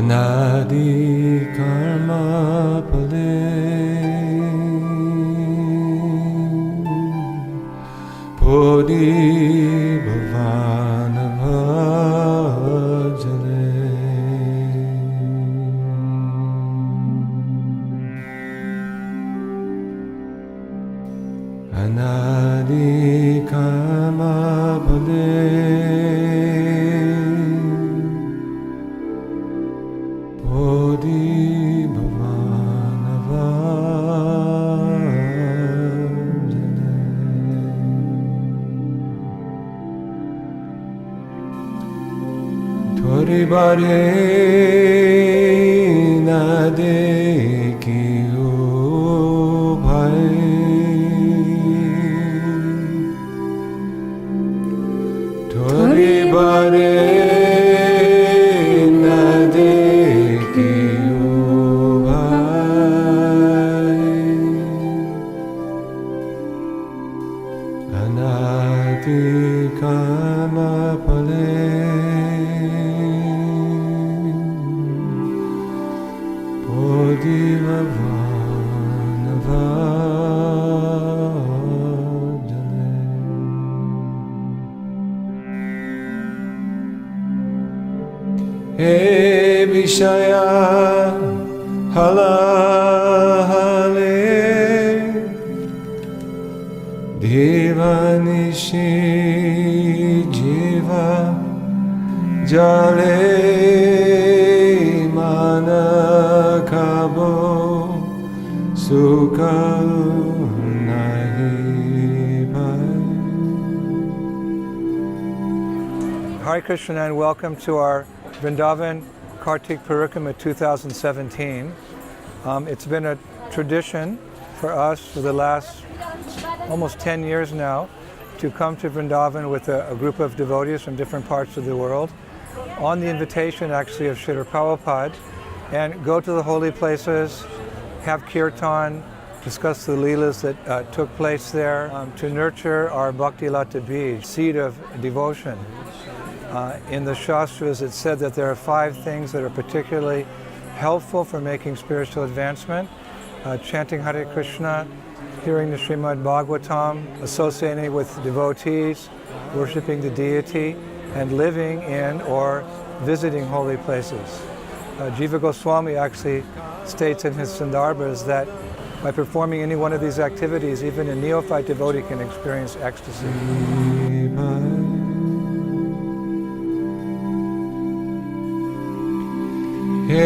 Anadi karma pale Bodhi bhavana bhajale Anadi karma pale Bodhi bhavana bhajale Thori bare na dekhiyo bhai Thori bare na dekhiyo bhai Anadi karma pale Bodhi bhavana bhajale He Vishaya halahale Devanishi jiva jale manakabo sukha nahi bhai. Hare Krishna and welcome to our Vrindavan Kartik Parikrama 2017. It's been a tradition for us for the last almost 10 years now to come to Vrindavan with a group of devotees from different parts of the world on the invitation actually of Srila Prabhupada and go to the holy places, have kirtan, discuss the leelas that took place there, to nurture our Bhakti Lata Bij, seed of devotion. In the Shastras it said that there are 5 things that are particularly helpful for making spiritual advancement. Chanting Hare Krishna, hearing the Srimad Bhagavatam, associating with devotees, worshipping the deity, and living in or visiting holy places. Jiva Goswami actually states in his Sandarbhas that by performing any one of these activities, even a neophyte devotee can experience ecstasy. He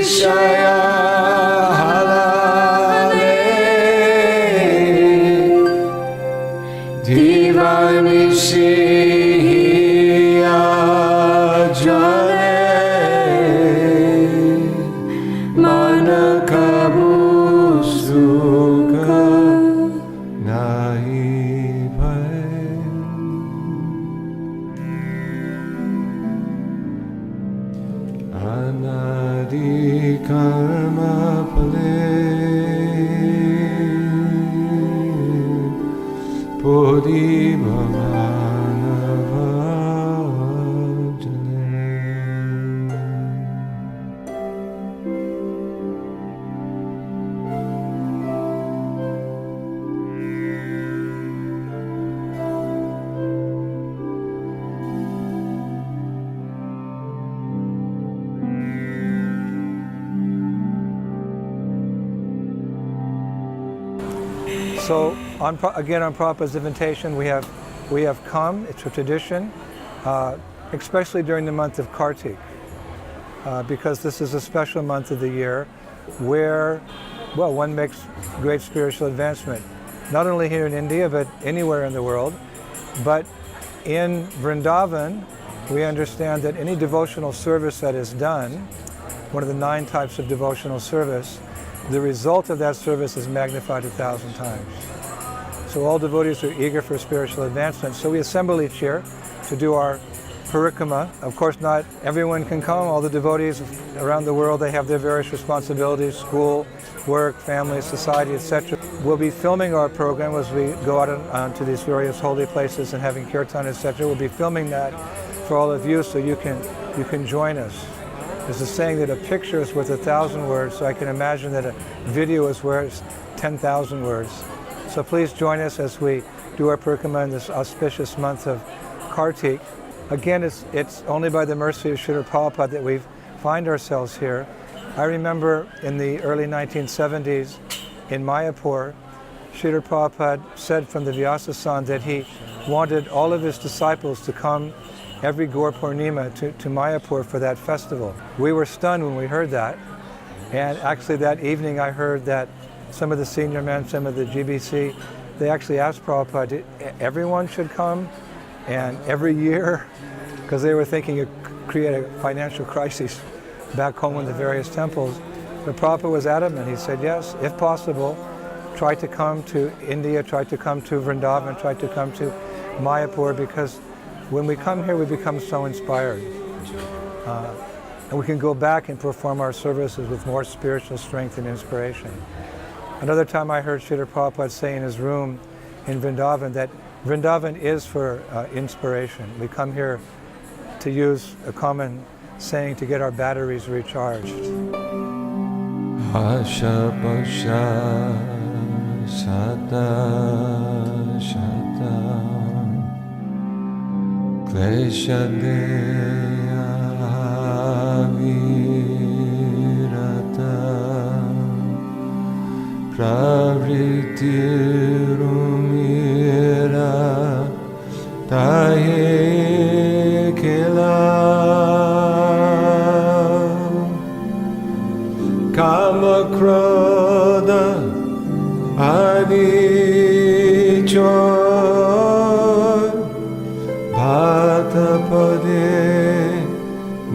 Vishaya halale Divanishi jale manakabu sukha nahi bhai. Anadi karma pale Bodhi bhavana bhajale. So again on Prabhupada's invitation we have come, it's a tradition, especially during the month of Kartik, because this is a special month of the year where, well, one makes great spiritual advancement, not only here in India but anywhere in the world. But in Vrindavan we understand that any devotional service that is done, one of the 9 types of devotional service, the result of that service is magnified 1,000 times. So all devotees are eager for spiritual advancement. So we assemble each year to do our parikrama. Of course, not everyone can come. All the devotees around the world, they have their various responsibilities, school, work, family, society, etc. We'll be filming our program as we go out onto these various holy places and having kirtan, etc. We'll be filming that for all of you so you can join us. There's a saying that a picture is worth 1,000 words, so I can imagine that a video is worth 10,000 words. So please join us as we do our parikrama in this auspicious month of Kartik. Again, it's only by the mercy of Srila Prabhupada that we find ourselves here. I remember in the early 1970s in Mayapur, Srila Prabhupada said from the Vyasa that he wanted all of his disciples to come every Gaur Purnima to Mayapur for that festival. We were stunned when we heard that. And actually that evening I heard that some of the senior men, some of the GBC, they actually asked Prabhupada, everyone should come and every year, because they were thinking it could create a financial crisis back home in the various temples. But Prabhupada was adamant. He said, yes, if possible, try to come to India, try to come to Vrindavan, try to come to Mayapur, because when we come here, we become so inspired. And we can go back and perform our services with more spiritual strength and inspiration. Another time I heard Srila Prabhupada say in his room in Vrindavan that Vrindavan is for inspiration. We come here to use a common saying to get our batteries recharged. Asha Pasha Shata Shata Klesha Deya Virata Pravritirumira Taye Kela Kama Krodha Adichor Bhatapade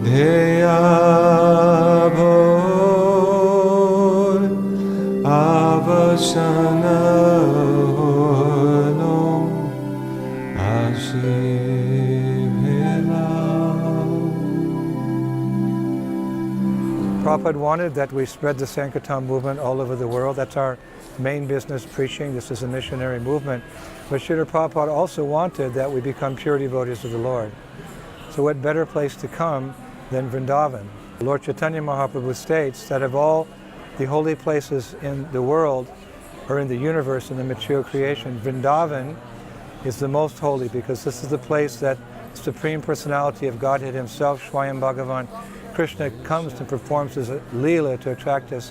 Deyabhor Avasana Holom Ashivela. Prabhupada wanted that we spread the Sankirtan movement all over the world. That's our main business, preaching. This is a missionary movement. But Srila Prabhupada also wanted that we become pure devotees of the Lord. So what better place to come than Vrindavan? Lord Chaitanya Mahaprabhu states that of all the holy places in the world, or in the universe, in the material creation, Vrindavan is the most holy, because this is the place that the Supreme Personality of Godhead Himself, Swayam Bhagavan Krishna, comes and performs His Leela to attract us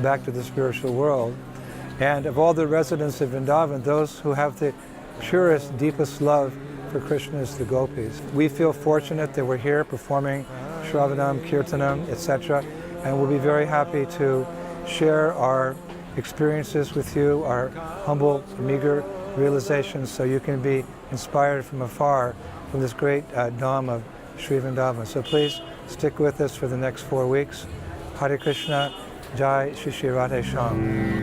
back to the spiritual world. And of all the residents of Vrindavan, those who have the purest, deepest love for Krishna is the gopis. We feel fortunate that we're here performing Shravanam, Kirtanam, etc. And we'll be very happy to share our experiences with you, our humble, meager realizations, so you can be inspired from afar from this great Dham of Sri Vrindavan. So please stick with us for the next 4 weeks. Hare Krishna, Jai Shri Shri Radhe Shyam.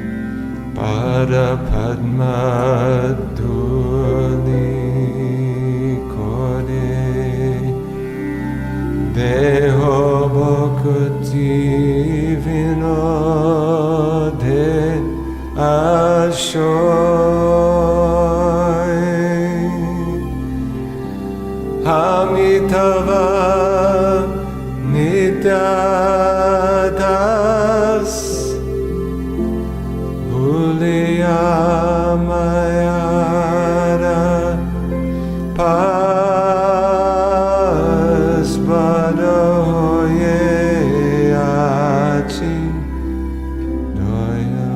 Pada Padma Dhuli Kore Deho Bhakti Vinode Ashoy Hamitava Nityadas Mayara Pasbadahoye Achi Doya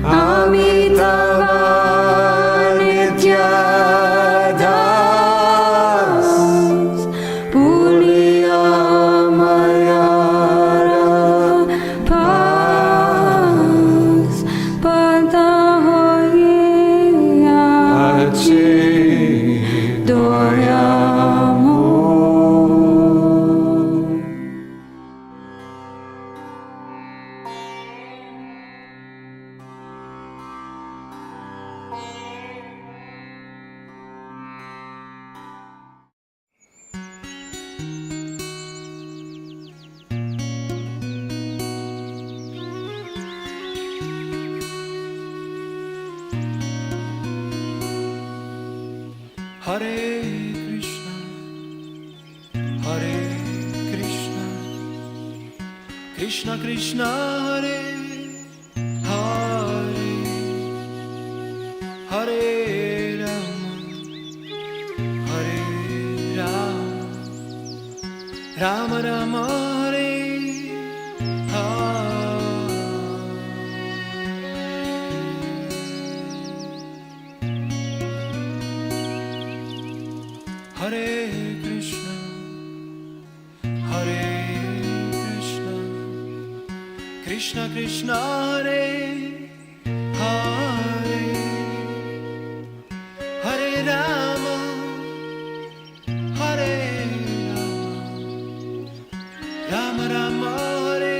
Amitava Hare Krishna, Krishna Krishna Hare Hare, Hare Rama, Hare Rama, Rama Rama Hare Hare Krishna, Krishna Krishna Hare Hare, Hare Rama, Hare Rama, Rama Rama Hare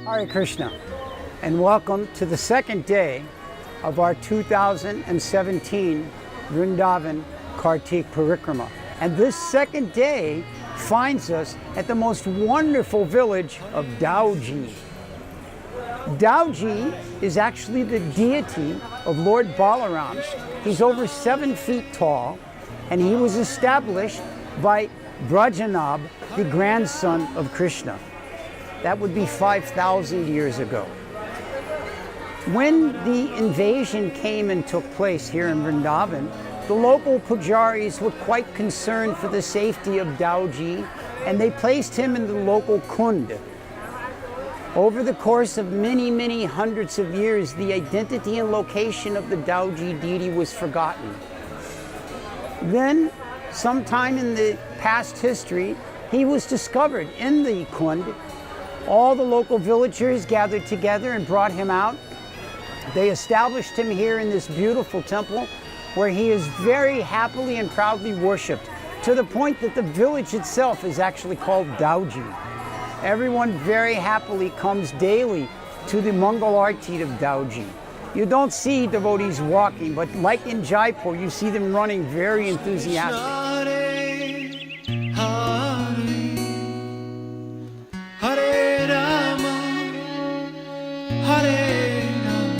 Hare Krishna, and welcome to the second day of our 2017 Vrindavan Kartik Parikrama. And this second day finds us at the most wonderful village of Dauji. Dauji is actually the deity of Lord Balaram. He's over 7 feet tall, and he was established by Brajanab, the grandson of Krishna. That would be 5,000 years ago. When the invasion came and took place here in Vrindavan, the local pujaris were quite concerned for the safety of Dauji, and they placed him in the local kund. Over the course of many, many hundreds of years, the identity and location of the Dauji deity was forgotten. Then, sometime in the past history, he was discovered in the kund. All the local villagers gathered together and brought him out. They established him here in this beautiful temple where he is very happily and proudly worshipped, to the point that the village itself is actually called Dauji. Everyone very happily comes daily to the Mangal Arti of Dauji. You don't see devotees walking, but like in Jaipur, you see them running very enthusiastic. Hare Rama, Hare Rama,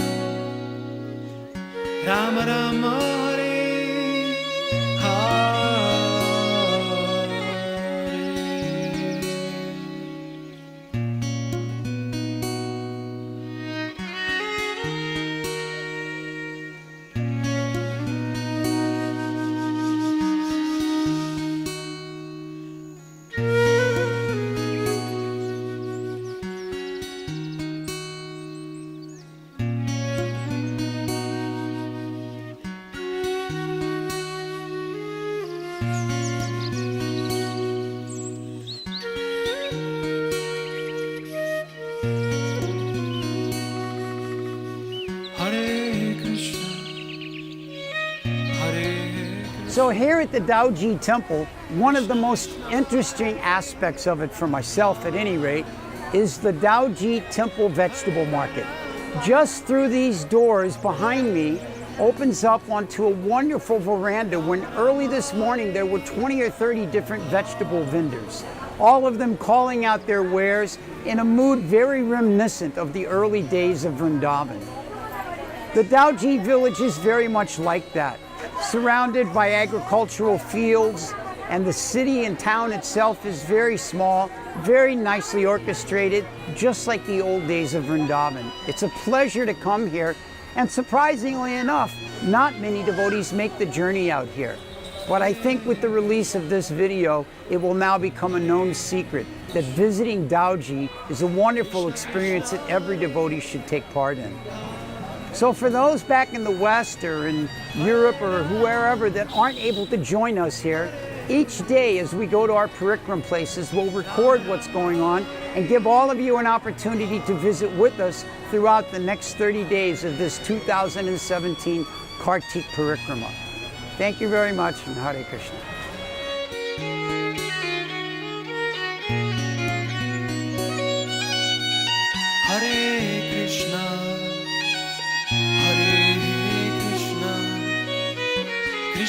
Rama Rama Hare Hare. So here at the Dauji temple, one of the most interesting aspects of it, for myself at any rate, is the Dauji temple vegetable market. Just through these doors behind me opens up onto a wonderful veranda when early this morning there were 20 or 30 different vegetable vendors, all of them calling out their wares in a mood very reminiscent of the early days of Vrindavan. The Dauji village is very much like that, surrounded by agricultural fields, and the city and town itself is very small, very nicely orchestrated, just like the old days of Vrindavan. It's a pleasure to come here, and surprisingly enough, not many devotees make the journey out here. But I think with the release of this video, it will now become a known secret that visiting Dauji is a wonderful experience that every devotee should take part in. So for those back in the West or in Europe or wherever that aren't able to join us here, each day as we go to our parikram places, we'll record what's going on and give all of you an opportunity to visit with us throughout the next 30 days of this 2017 Kartik Parikrama. Thank you very much, and Hare Krishna.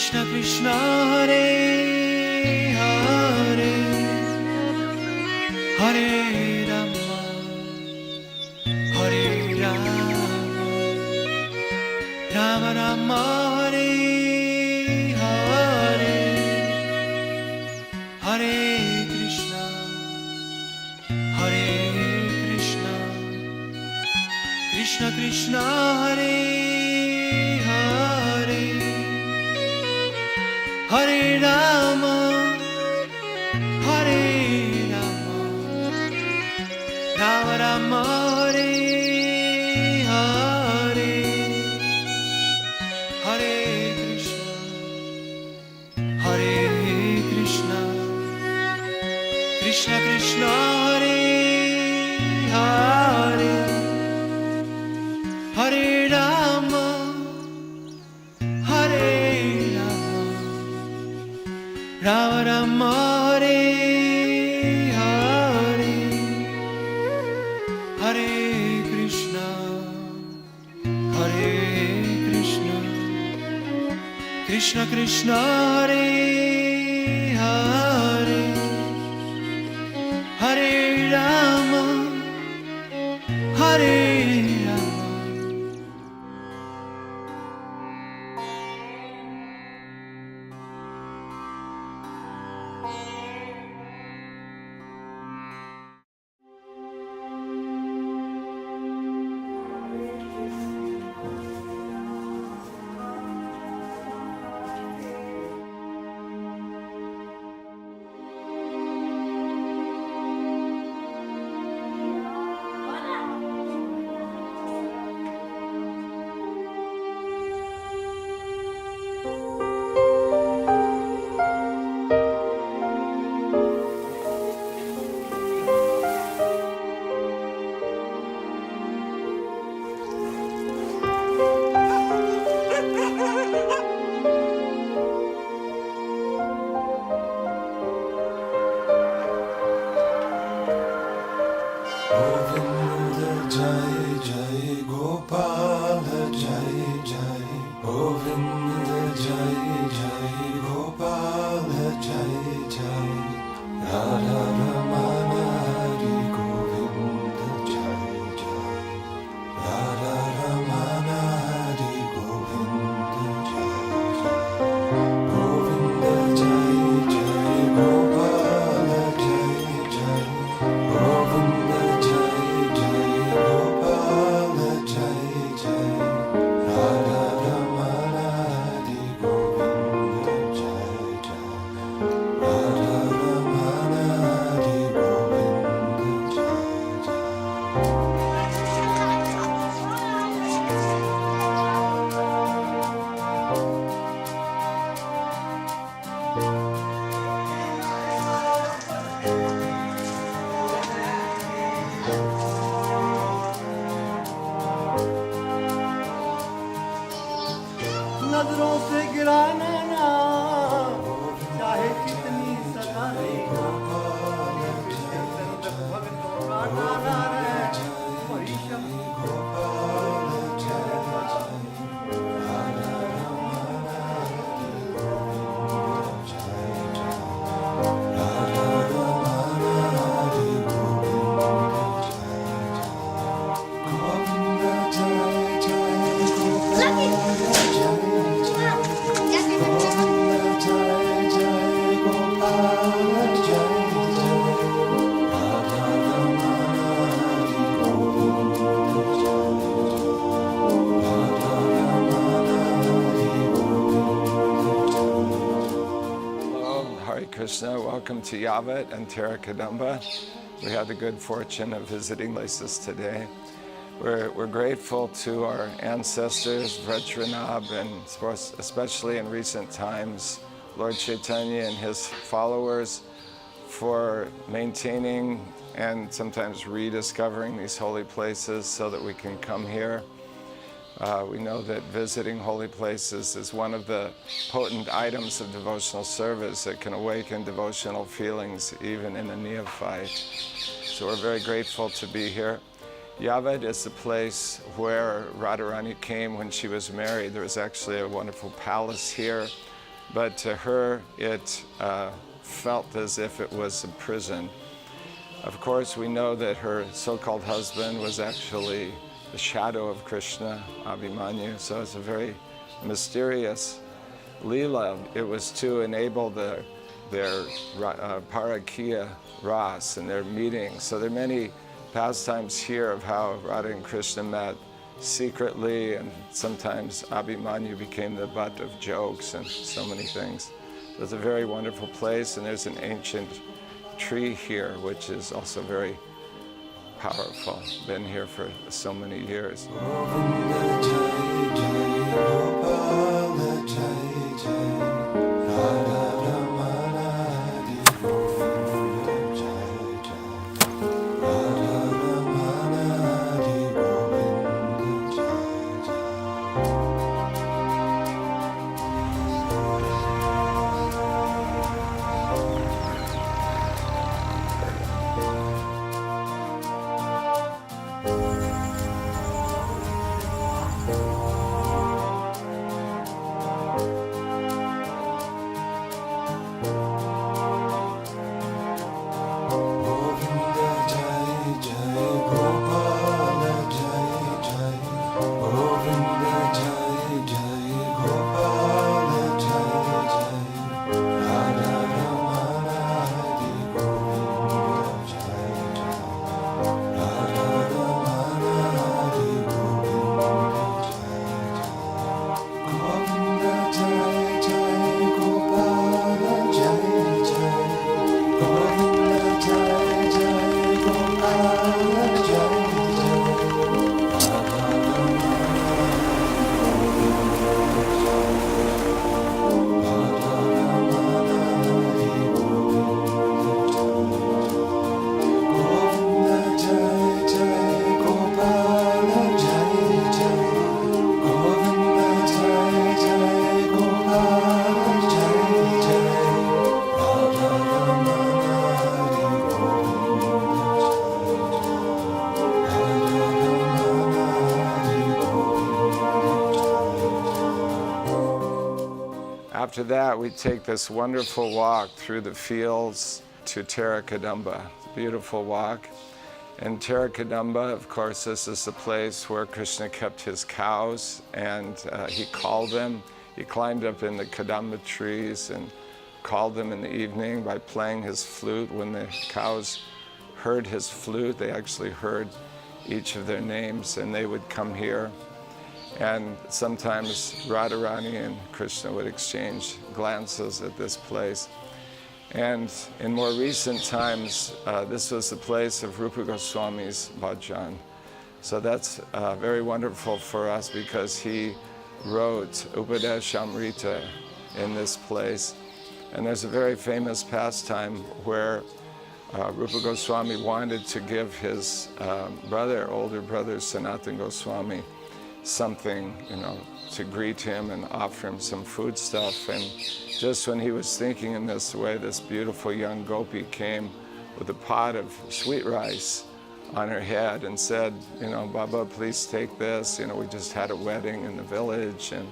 Krishna Krishna Hare Hare Hare Rama Hare Rama Rama Rama Hare Hare Hare Krishna Krishna Krishna Hare Hare Hare Rama Hare Rama Rama Rama Hare Hare Hare Krishna Krishna Krishna Hare Hare Hare Rama Hare Rama Rama Rama Hare Hare Hare Krishna Krishna Krishna Hare Hare Hare Rama Hare नजरों से गिराना ना चाहे कितनी सजा दे भक्तों का नारा है वही Krishna, welcome to Yavat and Tirakadamba. We had the good fortune of visiting places today. We're grateful to our ancestors, Vajranab, and especially in recent times, Lord Chaitanya and his followers for maintaining and sometimes rediscovering these holy places so that we can come here. We know that visiting holy places is one of the potent items of devotional service that can awaken devotional feelings even in a neophyte. So we're very grateful to be here. Yavat is the place where Radharani came when she was married. There was actually a wonderful palace here but to her it felt as if it was a prison. Of course, we know that her so-called husband was actually the shadow of Krishna, Abhimanyu, so it's a very mysterious Leela. It was to enable their Parakiya Ras and their meetings. So there are many pastimes here of how Radha and Krishna met secretly, and sometimes Abhimanyu became the butt of jokes and so many things. So it's a very wonderful place, and there's an ancient tree here which is also very powerful. Been here for so many years. After that, we take this wonderful walk through the fields to Kadamba. Beautiful walk. In Kadamba, of course, this is the place where Krishna kept his cows, and he called them. He climbed up in the Kadamba trees and called them in the evening by playing his flute. When the cows heard his flute, they actually heard each of their names, and they would come here. And sometimes Radharani and Krishna would exchange glances at this place. And in more recent times, this was the place of Rupa Goswami's bhajan. So that's very wonderful for us because he wrote Upadeshamrita in this place. And there's a very famous pastime where Rupa Goswami wanted to give his older brother Sanatana Goswami something, to greet him and offer him some foodstuff. And just when he was thinking in this way, this beautiful young gopi came with a pot of sweet rice on her head and said, Baba, please take this. We just had a wedding in the village. And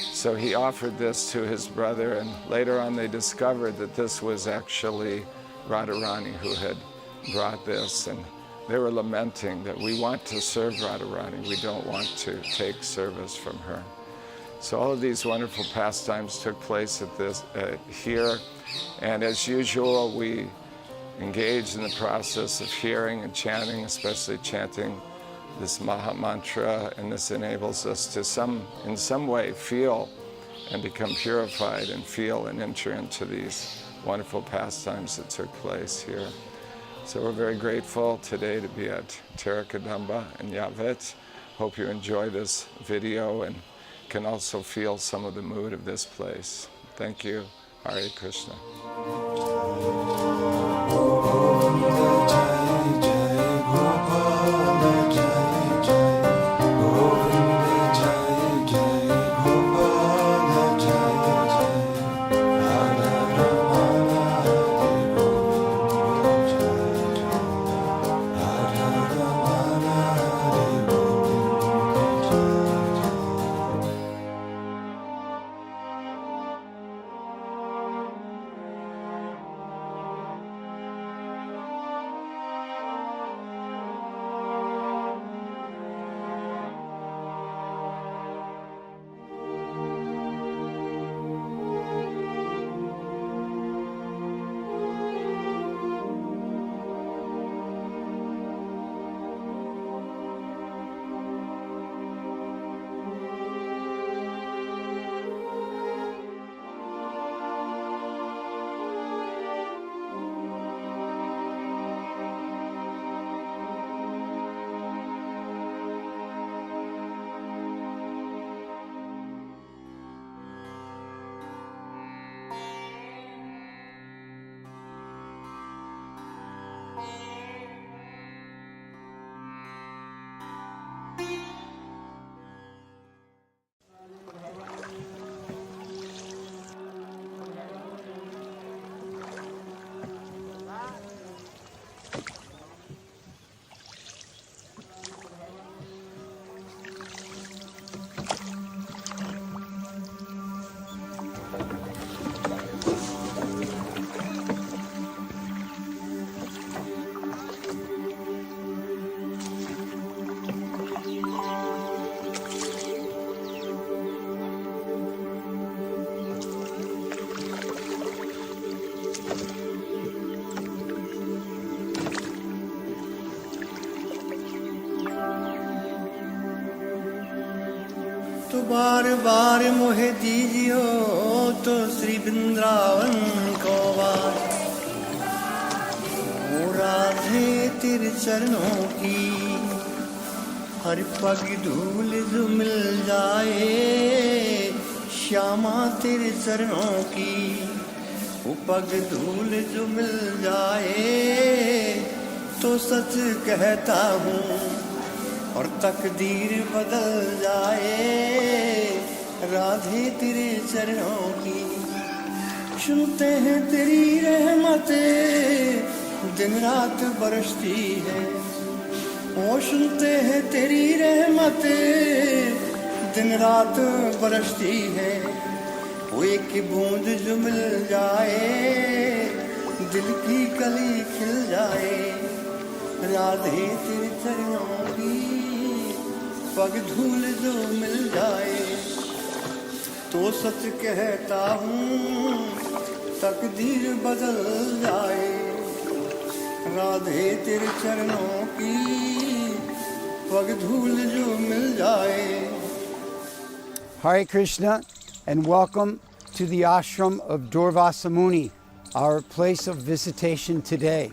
so he offered this to his brother, and later on they discovered that this was actually Radharani who had brought this. And they were lamenting that we want to serve Radharani, we don't want to take service from her. So all of these wonderful pastimes took place at here, and as usual we engaged in the process of hearing and chanting, especially chanting this Maha Mantra, and this enables us to in some way feel and become purified and feel and enter into these wonderful pastimes that took place here. So we're very grateful today to be at Kadamba and Yavet. Hope you enjoy this video and can also feel some of the mood of this place. Thank you. Hare Krishna. बार बार मोहे दीजियो तो श्री वृंदावन को बार ओ राधे तेरे चरणों की हर पग धूल जो मिल जाए श्यामा तेरे चरणों की वो पग धूल जो मिल जाए तो सच कहता हूँ और तकदीर बदल जाए राधे तेरे चरणों की सुनते हैं तेरी रहमतें दिन रात बरसती है ओ सुनते हैं तेरी रहमतें दिन रात बरसती है वो एक बूंद जो मिल जाए दिल की कली खिल जाए राधे तेरे चरणों की पग धूल जो मिल जाए तो सच कहता हूँ तकदीर बदल जाए राधे तेरे चरणों की पग धूल जो मिल जाए. Hare Krishna and welcome to the ashram of Durvasa Muni, our place of visitation today.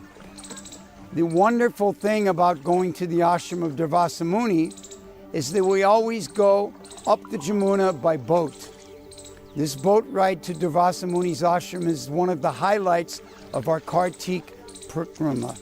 The wonderful thing about going to the ashram of Durvasa Muni is that we always go up the Jamuna by boat. This boat ride to Durvasa Muni's ashram is one of the highlights of our Kartik Parikrama.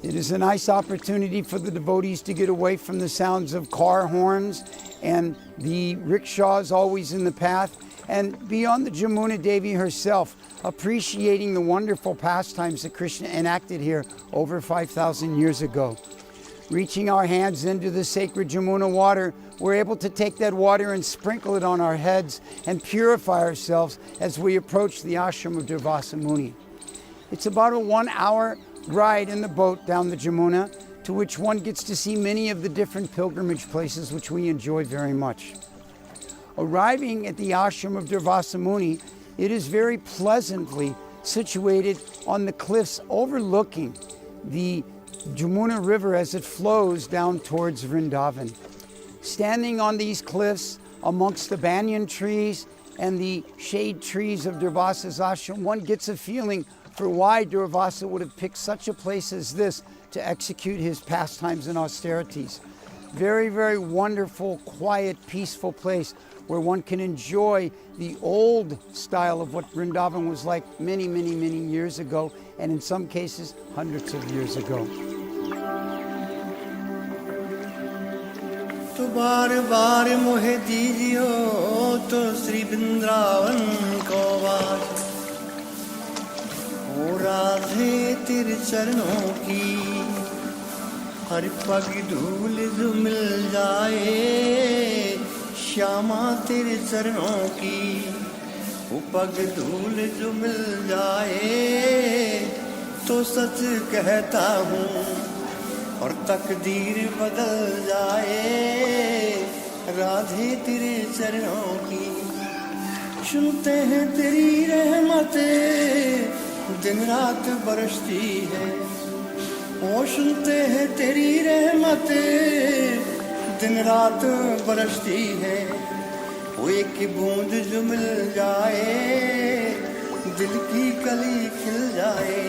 It is a nice opportunity for the devotees to get away from the sounds of car horns and the rickshaws always in the path, and beyond the Jamuna Devi herself, appreciating the wonderful pastimes that Krishna enacted here over 5,000 years ago. Reaching our hands into the sacred Jamuna water, we're able to take that water and sprinkle it on our heads and purify ourselves as we approach the ashram of Durvasa Muni. It's about a 1-hour ride in the boat down the Jamuna, to which one gets to see many of the different pilgrimage places which we enjoy very much. Arriving at the ashram of Durvasa Muni, it is very pleasantly situated on the cliffs overlooking the Jamuna River as it flows down towards Vrindavan. Standing on these cliffs amongst the banyan trees and the shade trees of Durvasa's ashram, one gets a feeling for why Durvasa would have picked such a place as this to execute his pastimes and austerities. Very, very wonderful, quiet, peaceful place where one can enjoy the old style of what Vrindavan was like many, many, many years ago, and in some cases, hundreds of years ago. तो बार बार मोहे दीजियो तो श्री वृंदावन को बार ओ राधे तेरे चरणों की हर पग धूल जो मिल जाए श्यामा तेरे चरणों की वो पग धूल जो मिल जाए तो सच कहता हूँ और तकदीर बदल जाए राधे तेरे चरणों की सुनते हैं तेरी रहमतें दिन रात बरसती है ओ सुनते हैं तेरी रहमतें दिन रात बरसती है वो एक बूंद जो मिल जाए दिल की कली खिल जाए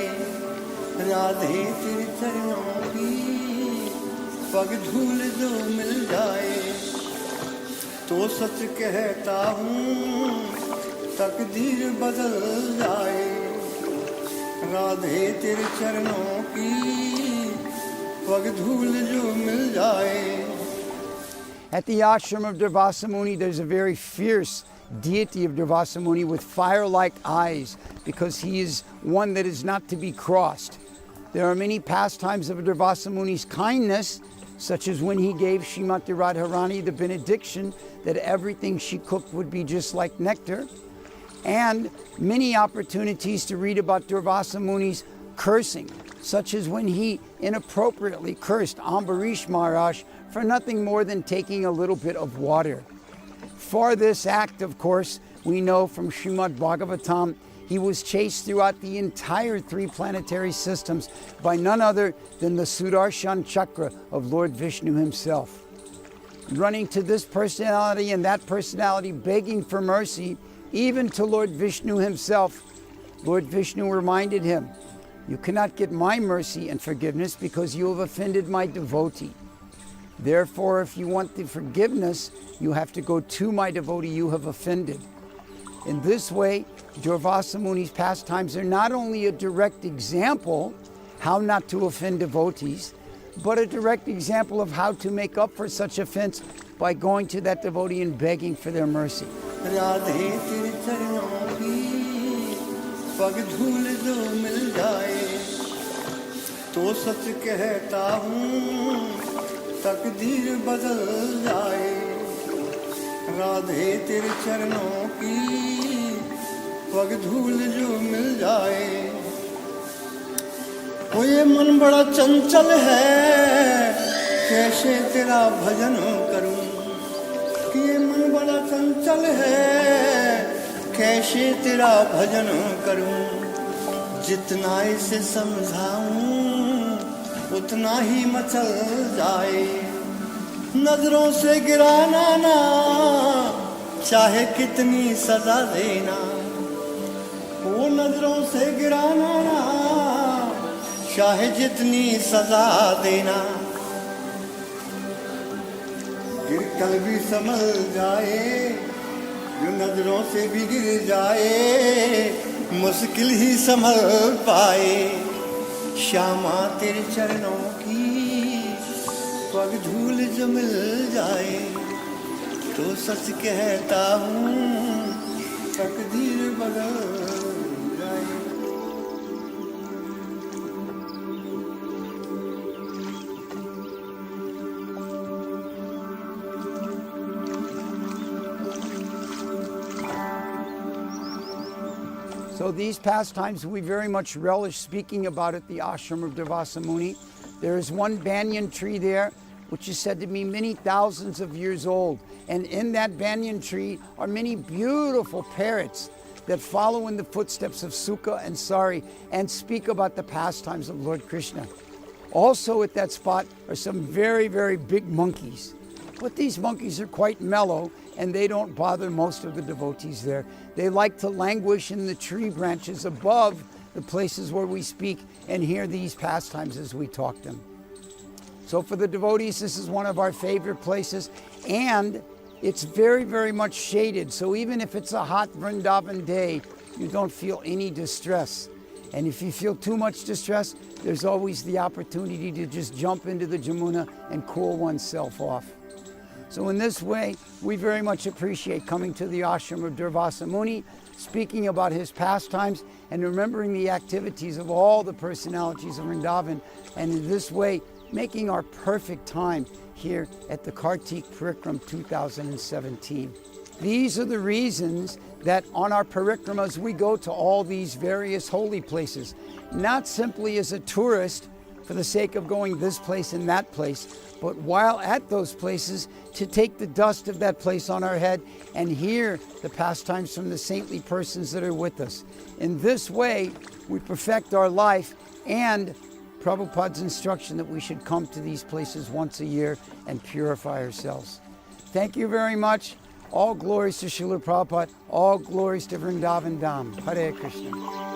राधे तेरे चरणों की पग धूल जो मिल जाए तो सच कहता हूँ तकदीर बदल जाए राधे तेरे चरणों की पग धूल जो मिल जाए. At the ashram of Durvasa Muni, there's a very fierce deity of Durvasa Muni with fire-like eyes, because he is one that is not to be crossed. There are many pastimes of Durvasa Muni's kindness, such as when he gave Srimati Radharani the benediction that everything she cooked would be just like nectar, and many opportunities to read about Durvasa Muni's cursing, such as when he inappropriately cursed Ambarish Maharaj for nothing more than taking a little bit of water. For this act, of course, we know from Srimad Bhagavatam, he was chased throughout the entire 3 planetary systems by none other than the Sudarshan Chakra of Lord Vishnu himself. running to this personality and that personality, begging for mercy, even to Lord Vishnu himself. Lord Vishnu reminded him, "You cannot get my mercy and forgiveness because you have offended my devotee. Therefore, if you want the forgiveness, you have to go to my devotee you have offended." In this way, Durvasa Muni's pastimes are not only a direct example how not to offend devotees, but a direct example of how to make up for such offense by going to that devotee and begging for their mercy. Radhe तेरे चरणों की पग धूल जो मिल जाए तो सच कहता हूँ तकदीर बदल जाए राधे तेरे चरणों की पग धूल जो मिल जाए वो ये मन बड़ा चंचल है कैसे तेरा भजन करूं कि ये मन बड़ा चंचल है कैसे तेरा भजन करूं जितना इसे समझाऊं उतना ही मचल जाए नजरों से गिराना ना चाहे कितनी सजा देना वो नजरों से गिराना ना चाहे जितनी सजा देना गिर कल भी संभल जाए जो नजरों से भी गिर जाए मुश्किल ही संभल पाए श्यामा तेरे चरणों की पग धूल जो मिल जाए तो सच कहता हूँ तकदीर बदल जाए So these pastimes we very much relish speaking about at the ashram of Durvasa Muni. There is one banyan tree there which is said to be many thousands of years old. And in that banyan tree are many beautiful parrots that follow in the footsteps of Sukha and Sari and speak about the pastimes of Lord Krishna. Also at that spot are some very, very big monkeys. But these monkeys are quite mellow and they don't bother most of the devotees there. They like to languish in the tree branches above the places where we speak and hear these pastimes as we talk them. So for the devotees, this is one of our favorite places, and it's very, very much shaded. So even if it's a hot Vrindavan day, you don't feel any distress. And if you feel too much distress, there's always the opportunity to just jump into the Jamuna and cool oneself off. So in this way, we very much appreciate coming to the ashram of Durvasa Muni, speaking about his pastimes, and remembering the activities of all the personalities of Vrindavan, and in this way, making our perfect time here at the Kartik Parikrama 2017. These are the reasons that on our parikramas we go to all these various holy places, not simply as a tourist for the sake of going this place and that place, but while at those places to take the dust of that place on our head and hear the pastimes from the saintly persons that are with us. In this way, we perfect our life and Prabhupada's instruction that we should come to these places once a year and purify ourselves. Thank you very much. All glories to Srila Prabhupada. All glories to Vrindavan Dham. Hare Krishna.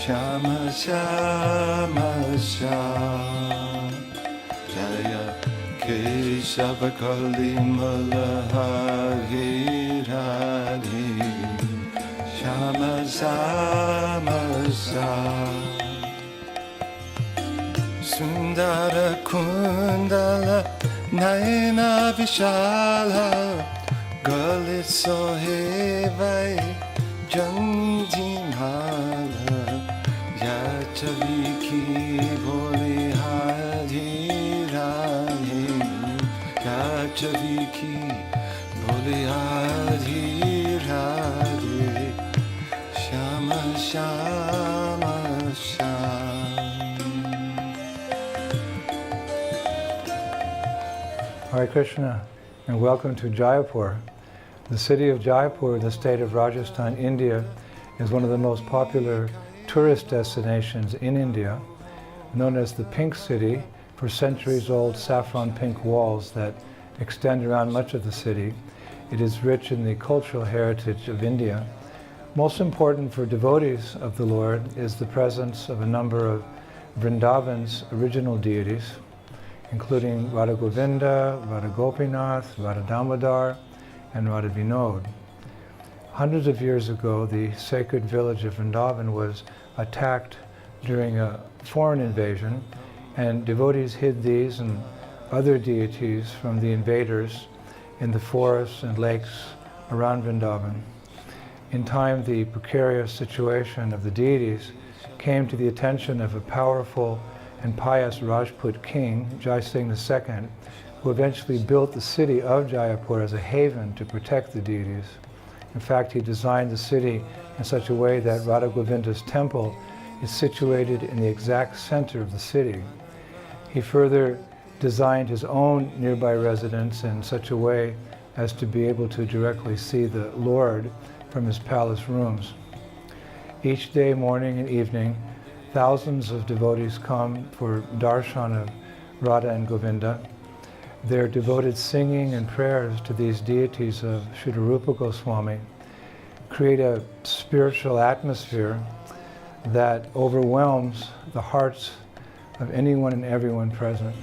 Shama Shama Shama Jaya Keshava Kalimala Hari Radhe Shama Shama Shama Sundara Kundala Nayana Vishala Galit Sohevai Janjimhala Yachaviki Boli Hadi Radhe Yachaviki Boli Hadi Radhe Shama Shama Shama. Hare Krishna, and welcome to Jaipur. The city of Jaipur, the state of Rajasthan, India, is one of the most popular tourist destinations in India, known as the Pink City for centuries-old saffron pink walls that extend around much of the city. It is rich in the cultural heritage of India. Most important for devotees of the Lord is the presence of a number of Vrindavan's original deities, including Radha Govinda, Radha Gopinath, Radha Damodar, and Radha Vinod. Hundreds of years ago, the sacred village of Vrindavan was attacked during a foreign invasion, and devotees hid these and other deities from the invaders in the forests and lakes around Vrindavan. In time, the precarious situation of the deities came to the attention of a powerful and pious Rajput king, Jai Singh II, who eventually built the city of Jaipur as a haven to protect the deities. In fact, he designed the city in such a way that Radha Govinda's temple is situated in the exact center of the city. He further designed his own nearby residence in such a way as to be able to directly see the Lord from his palace rooms. Each day, morning and evening, thousands of devotees come for darshan of Radha and Govinda. Their devoted singing and prayers to these deities of Srila Rupa Goswami create a spiritual atmosphere that overwhelms the hearts of anyone and everyone present.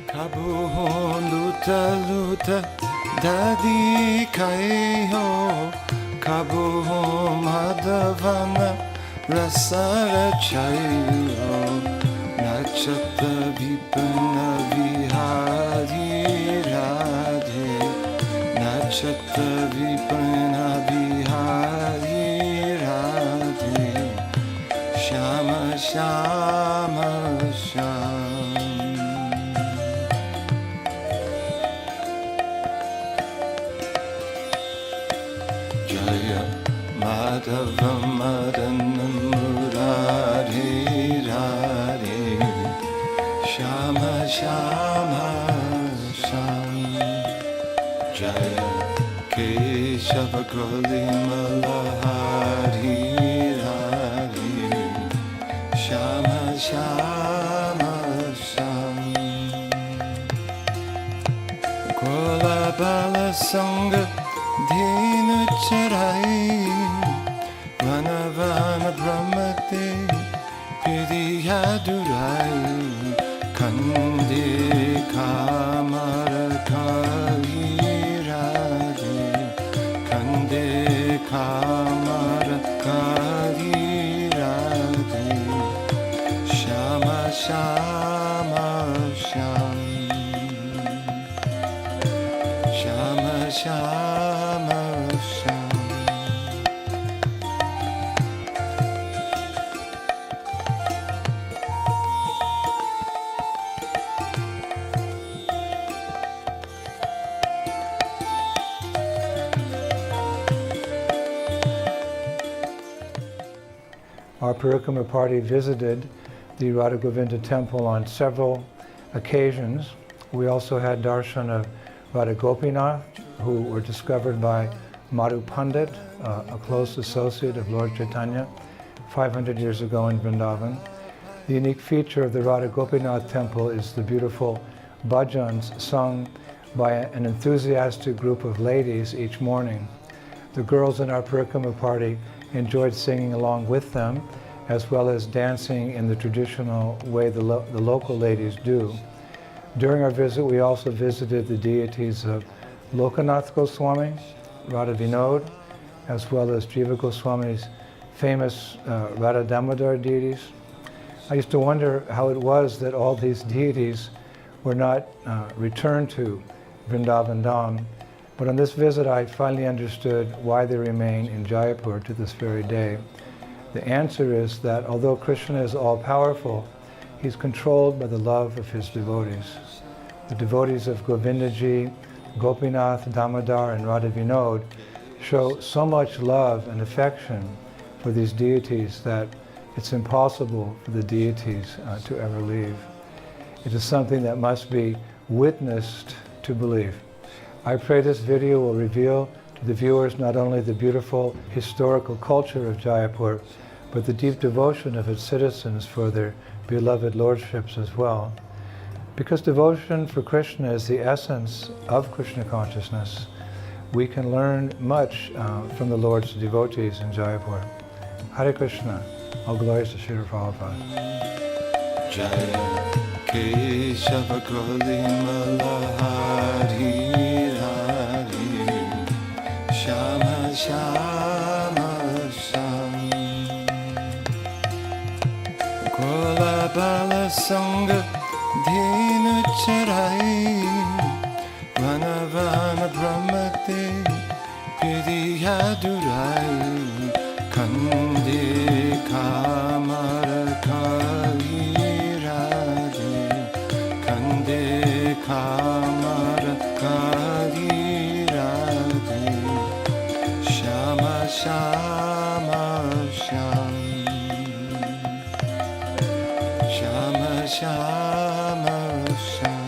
Kabuho luta luta dadi kaiho Kabuho madhavana rasara chayo Nachata vipana vihari radhe Nachata vipana vihari radhe Shama Shama Shama. Jaya Madhava Madana Murari Rari Shama Shama Shama. Jaya Keshava Kalimala Hari Hari Shama Shama Shama. Gola Bala Sangha Dhenu Charai Vana Vana Brahmate Piriya Durai Kande Kamara Kali Radhe Kande Kamara Kali Radhe Shama Shama Shama Shama Shama Shama. Our Parikrama party visited the Radha Govinda temple on several occasions. We also had darshan of Radha Gopinath, who were discovered by Madhu Pandit, a close associate of Lord Chaitanya, 500 years ago in Vrindavan. The unique feature of the Radha Gopinath temple is the beautiful bhajans sung by an enthusiastic group of ladies each morning. The girls in our Parikrama party enjoyed singing along with them, as well as dancing in the traditional way the local ladies do. During our visit, we also visited the deities of Lokanath Goswami, Radha Vinod, as well as Jiva Goswami's famous Radha Damodar deities. I used to wonder how it was that all these deities were not returned to Vrindavan Dham, but on this visit I finally understood why they remain in Jaipur to this very day. The answer is that although Krishna is all-powerful, he's controlled by the love of his devotees. The devotees of Govindaji, Gopinath, Damodar, and Radha Vinod show so much love and affection for these deities that it's impossible for the deities to ever leave. It is something that must be witnessed to believe. I pray this video will reveal to the viewers not only the beautiful historical culture of Jaipur, but the deep devotion of its citizens for their beloved lordships as well. Because devotion for Krishna is the essence of Krishna consciousness, we can learn much from the Lord's devotees in Jaipur. Hare Krishna. All glories to Srila Prabhupada. Jaya Keshava Hari Hari Shama Shama Sham Kola Bala Sangha Dhenu Charai Vana Vana Brahmate Piriya Durai Kande Kamara Kali Radhe Kande Kamara Kali Radhe Shama Shama Sham Shama Shama Sham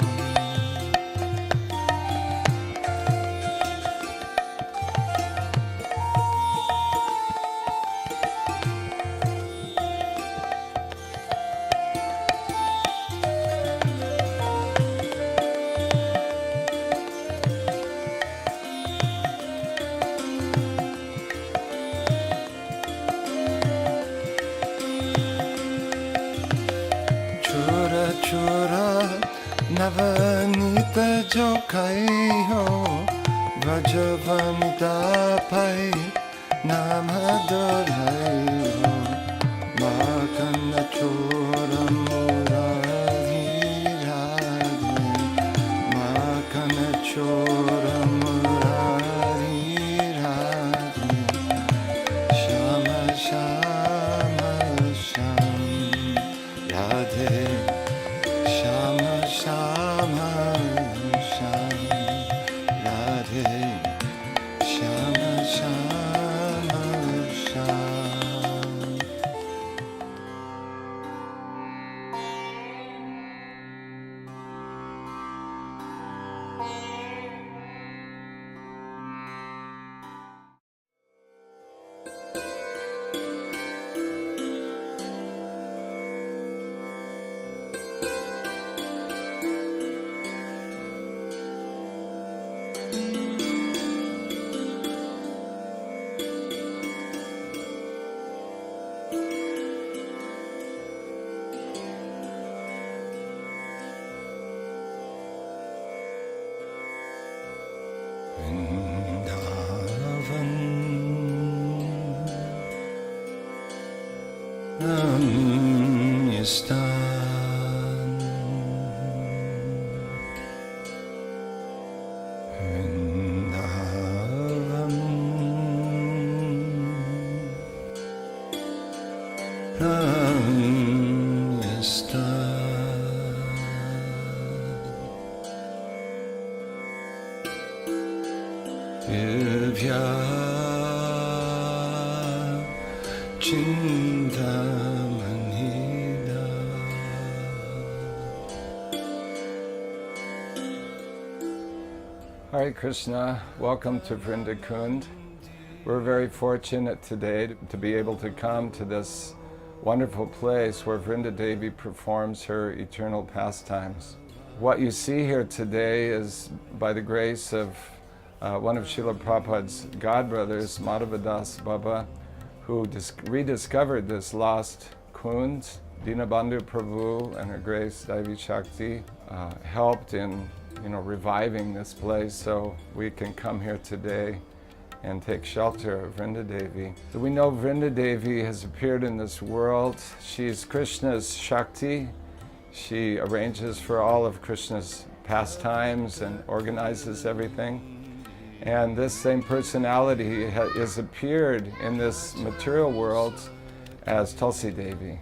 Navanita Jokai ho Vajavanita Pai Namadorai ho Makana Chora Murari Radhe Makana Chora Murari Radhe Shama Shama Sham Radhe Shama Shama Sham Radhe Shama Shama Sham. Vrindavan Ramyastan Vrindavan Ramyastan Divya Chintamanida Hare Krishna, welcome to Vrindavan. We're very fortunate today to be able to come to this wonderful place where Vrindadevi performs her eternal pastimes. What you see here today is by the grace of one of Srila Prabhupada's godbrothers, Madhavadas Baba, who rediscovered this lost Kund. Dinabandhu Prabhu and Her Grace Devi Shakti helped in reviving this place, so we can come here today and take shelter of Vrindadevi. So we know Vrindadevi has appeared in this world. She's Krishna's Shakti. She arranges for all of Krishna's pastimes and organizes everything. And this same personality has appeared in this material world as Tulsi Devi.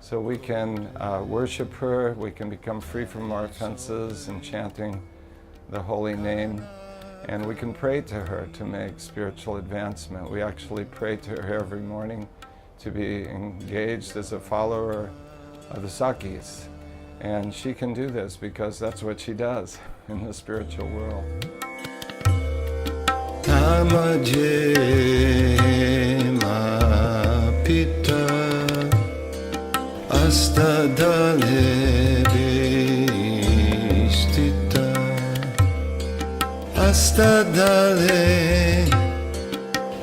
So we can worship her, we can become free from our offenses and chanting the holy name, and we can pray to her to make spiritual advancement. We actually pray to her every morning to be engaged as a follower of the Sakis. And she can do this because that's what she does in the spiritual world. Astadale Vishtita Astadale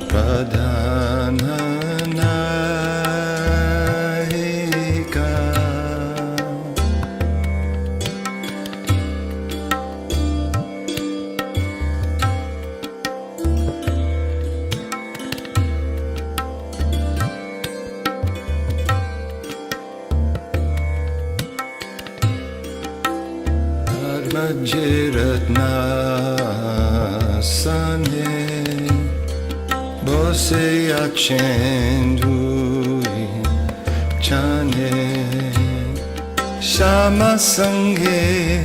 Pradhananayika Jiratna Sane Bose Achendui Chane Shama Sange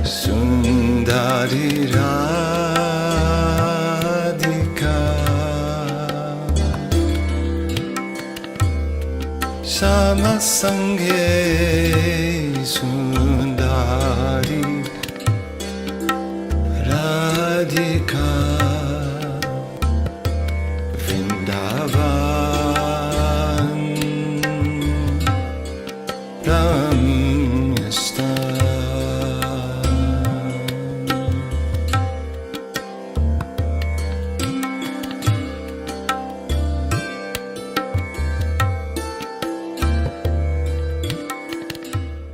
Sundari Radhika Shama Sange Sundari Radhika Vrindavan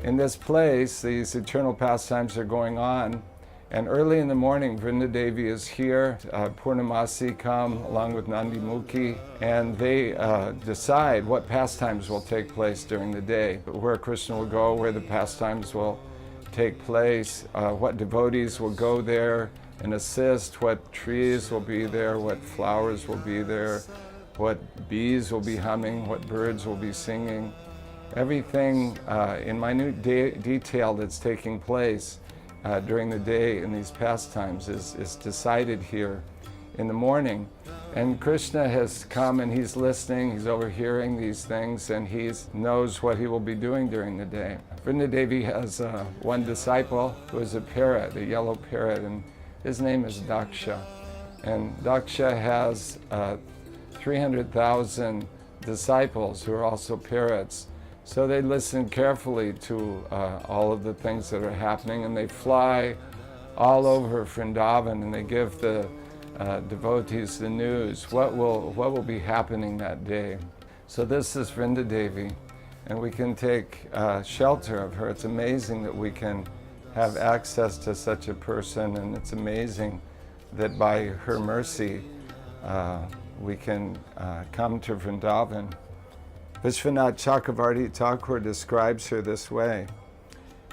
In this place, these eternal pastimes are going on, and early in the morning, Vrindadevi is here. Purnamasi come along with Nandi Mukhi, and they decide what pastimes will take place during the day, where Krishna will go, where the pastimes will take place, what devotees will go there and assist, what trees will be there, what flowers will be there, what bees will be humming, what birds will be singing. Everything in minute detail that's taking place during the day in these pastimes is decided here in the morning. And Krishna has come and he's listening, he's overhearing these things, and he knows what he will be doing during the day. Vrindadevi has one disciple who is a parrot, a yellow parrot, and his name is Daksha. And Daksha has 300,000 disciples who are also parrots. So they listen carefully to all of the things that are happening, and they fly all over Vrindavan, and they give the devotees the news, what will be happening that day. So this is Vrindadevi, and we can take shelter of her. It's amazing that we can have access to such a person, and it's amazing that by her mercy we can come to Vrindavan. Vishwanath Chakravarti Thakur describes her this way: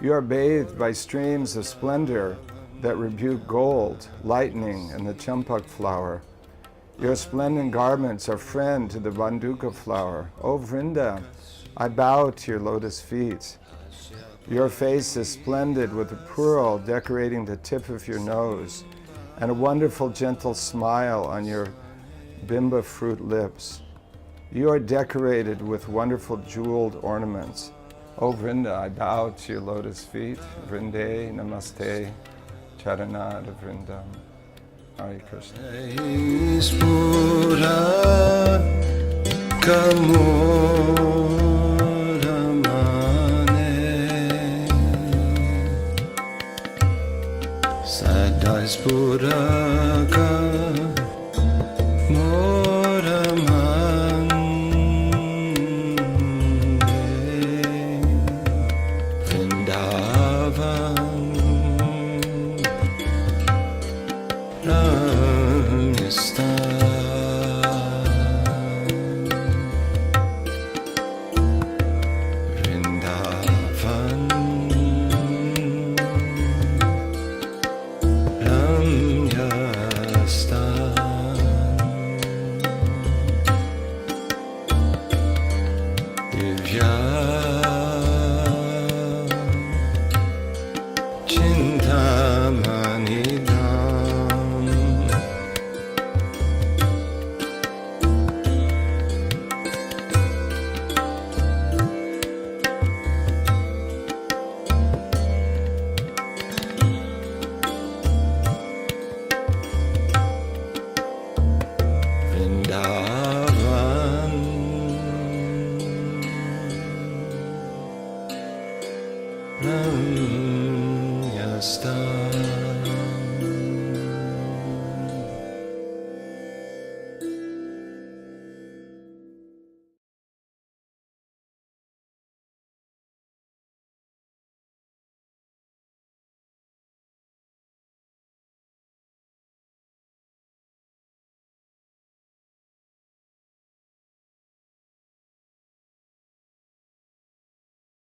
"You are bathed by streams of splendor that rebuke gold, lightning, and the champak flower. Your splendid garments are friend to the banduka flower. O Vrinda, I bow to your lotus feet. Your face is splendid with a pearl decorating the tip of your nose, and a wonderful gentle smile on your bimba fruit lips. You are decorated with wonderful jeweled ornaments. O Vrinda, I bow to your lotus feet. Vrinde namaste, charanad Vrinda." Hare Krishna. Sadaispura ka Vrindavan